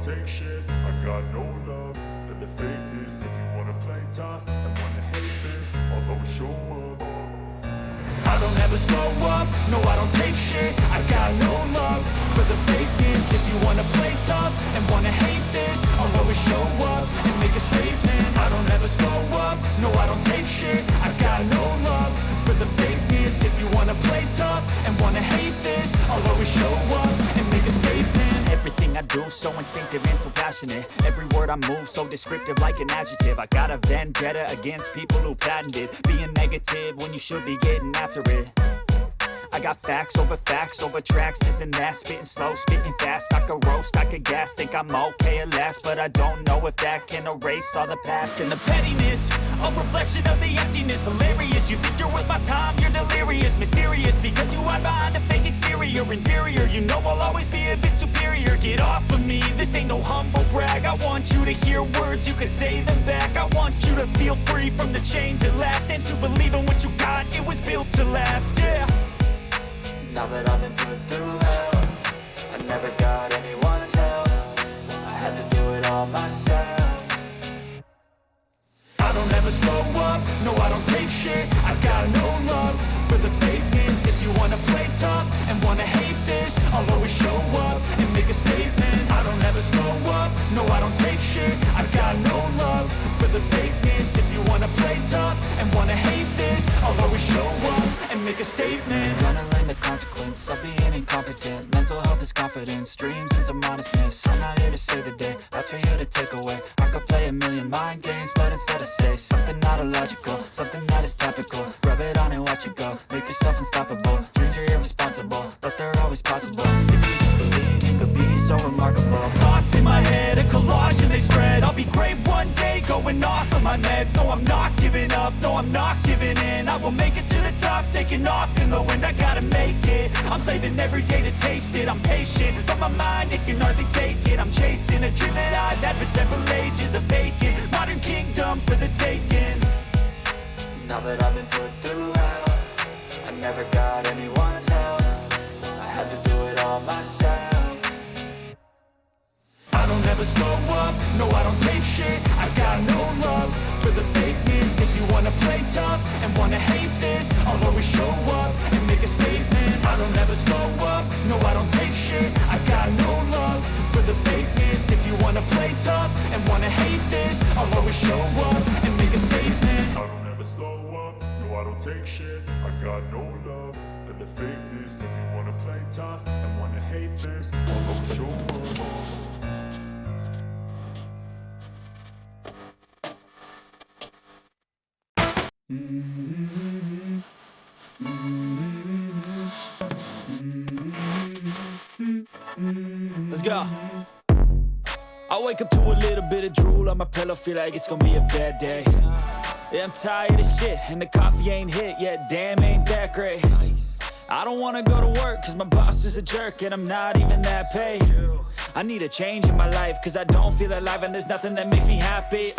take shit. I got no love for the fakeness. If you wanna play tough and wanna hate this, I'll always show up. I don't ever slow up, no I don't take shit. I got no love for the fakeness. If you wanna play tough and wanna hate this, I'll always show up and make a statement. I don't ever slow up, no I don't take shit. I got no love for the fakeness. If you wanna play tough and wanna hate this, I'll always show up and make a statement. Everything I do so instinctive and so passionate. Every word I move so descriptive like an adjective. I got a vendetta against people who patented being negative when you should be getting after it. I got facts over tracks, this and that. Spitting slow, spitting fast. I could roast, I could gas. Think I'm okay at last, but I don't know if that can erase all the past. And the pettiness, a reflection of the emptiness. Hilarious, you think you're worth my time, you're delirious. Mysterious, because you hide behind a fake exterior. Inferior, you know I'll always be a bit superior. Get off of me, this ain't no humble brag. I want you to hear words, you can say them back. I want you to feel free from the chains at last, and to believe in what you got, it was built to last, yeah. Now that I've been put through hell, I never got anyone's help. I had to do it all myself. I don't ever slow up, no I don't take shit. I got no love for the fakeness. If you wanna play tough and wanna hate this, I'll always show up and make a statement. I don't ever slow up, no I don't take shit. I got no love for the fakeness. If you wanna play tough and wanna hate this, I'll always show up and make a statement. I'm gonna learn the consequence of being incompetent. Mental health is confidence, dreams and some honestness. I'm not here to save the day, that's for you to take away. I could play a million mind games, but instead I say something not illogical, something that is topical. Rub it on and watch it go, make yourself unstoppable. Dreams are irresponsible, but they're always possible. If you just believe, you could be so remarkable. Thoughts in my head, a collage and they spread. I'll be great one day, going off of my meds. No, I'm not giving up, no, I'm not giving in. I will make it to the top, taking off in the wind. I gotta make it, I'm saving every day to taste it. I'm patient, but my mind, it can hardly take it. I'm chasing a dream that I've had for several ages. A vacant, modern kingdom for the taking. Now that I've been put through hell, I never got anyone's help. I had to do it all myself. I don't ever slow up, no I don't take shit. I got no love for the fakeness. If you wanna play tough and wanna hate this, I'll always show up and make a statement. I don't ever slow up, no I don't take shit. I got no love for the fakeness. If you wanna play tough and wanna hate this, I'll always show up and make a statement. I don't ever slow up, no I don't take shit. I got no love for the fakeness. If you wanna play tough and wanna hate this, I'll always show up. Let's go. I wake up to a little bit of drool on my pillow, feel like it's gonna be a bad day. Yeah, I'm tired of shit, and the coffee ain't hit yet, damn ain't that great. I don't wanna go to work, cause my boss is a jerk, and I'm not even that paid. I need a change in my life, cause I don't feel alive, and there's nothing that makes me happy.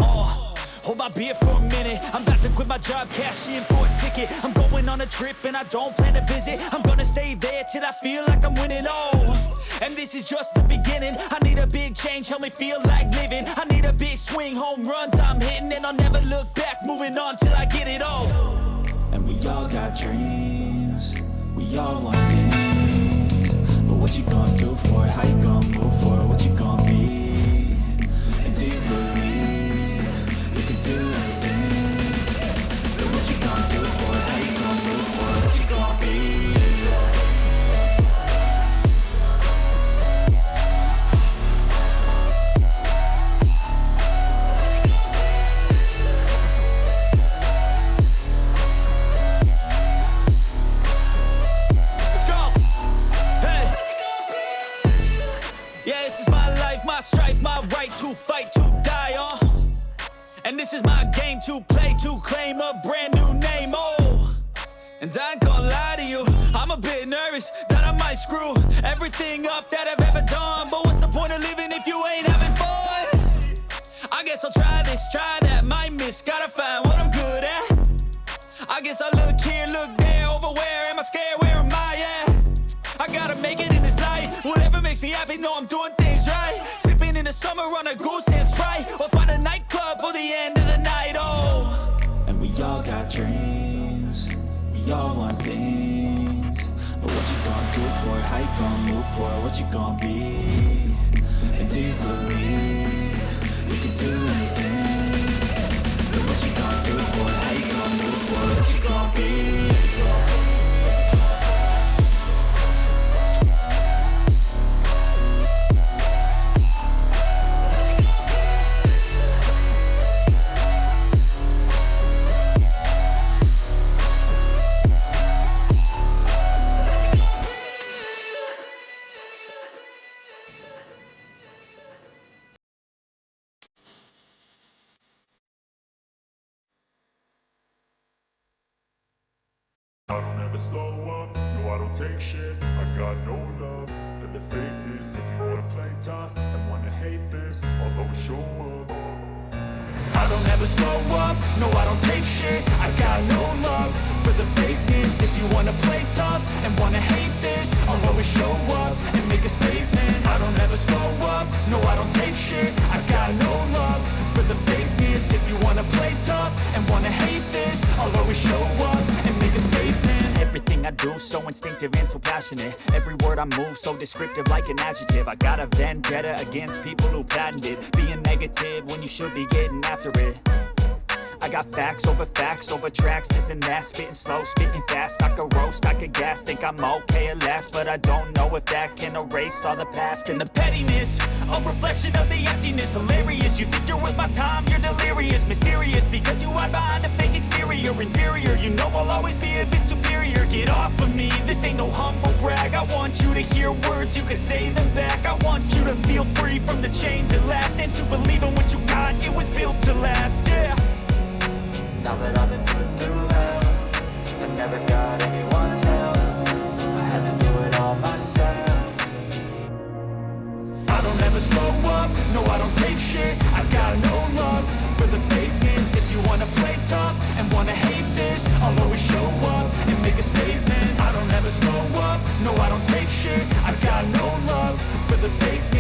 Hold my beer for a minute, I'm about to quit my job, cash in for a ticket. I'm going on a trip and I don't plan to visit. I'm gonna stay there till I feel like I'm winning, and this is just the beginning. I need a big change, help me feel like living. I need a big swing, home runs I'm hitting, and I'll never look back, moving on till I get it all. And we all got dreams, we all want things, but what you gonna do for it? How you gonna move for it? What you gonna be? And do you believe you can do anything? But what you gonna do for it? How you gonna move for it? What you gonna be? My strife, my right to fight, to die on. And this is my game to play, to claim a brand new name, And I ain't gonna lie to you, I'm a bit nervous that I might screw everything up that I've ever done. But what's the point of living if you ain't having fun? I guess I'll try this, try that, might miss, gotta find what I'm good at. I guess I look here, look there, over where am I scared, where am I at? I gotta make it in this life, whatever makes me happy, know I'm doing things right. Sipping in the summer on a goose and Sprite, or find a nightclub for the end of the night, oh. And we all got dreams, we all want things, but what you gonna do for it, how you gonna move for it, what you gonna be, and do you believe you can do anything, but what you gonna do for it, how you gonna move for it, what you gonna be. I don't ever slow up, no I don't take shit. I got no love for the fakeness. If you wanna play tough and wanna hate this, I'll always show up. I don't ever slow up, no I don't take shit. I got no love for the fakeness. If you wanna play tough and wanna hate this, I'll always show up and make a statement. I don't ever slow up, no I don't take shit. I got no love for the fakeness. If you wanna play tough and wanna hate this, I'll always show up and make a statement. Everything I do so instinctive and so passionate. Every word I move so descriptive like an adjective. I got a vendetta against people who patented being negative when you should be getting after it. I got facts over tracks, this and that. Spitting slow, spitting fast, I could roast, I could gas. Think I'm okay at last, but I don't know if that can erase all the past. And the pettiness, a reflection of the emptiness. Hilarious, you think you're worth my time, you're delirious. Mysterious, because you hide behind a fake exterior. Inferior, you know I'll always be a bit superior. Get off of me, this ain't no humble brag. I want you to hear words, you can say them back. I want you to feel free from the chains at last, and to believe in what you got, it was built to last, yeah. Now that I've been put through hell, I never got anyone's help, I had to do it all myself. I don't ever slow up, no I don't take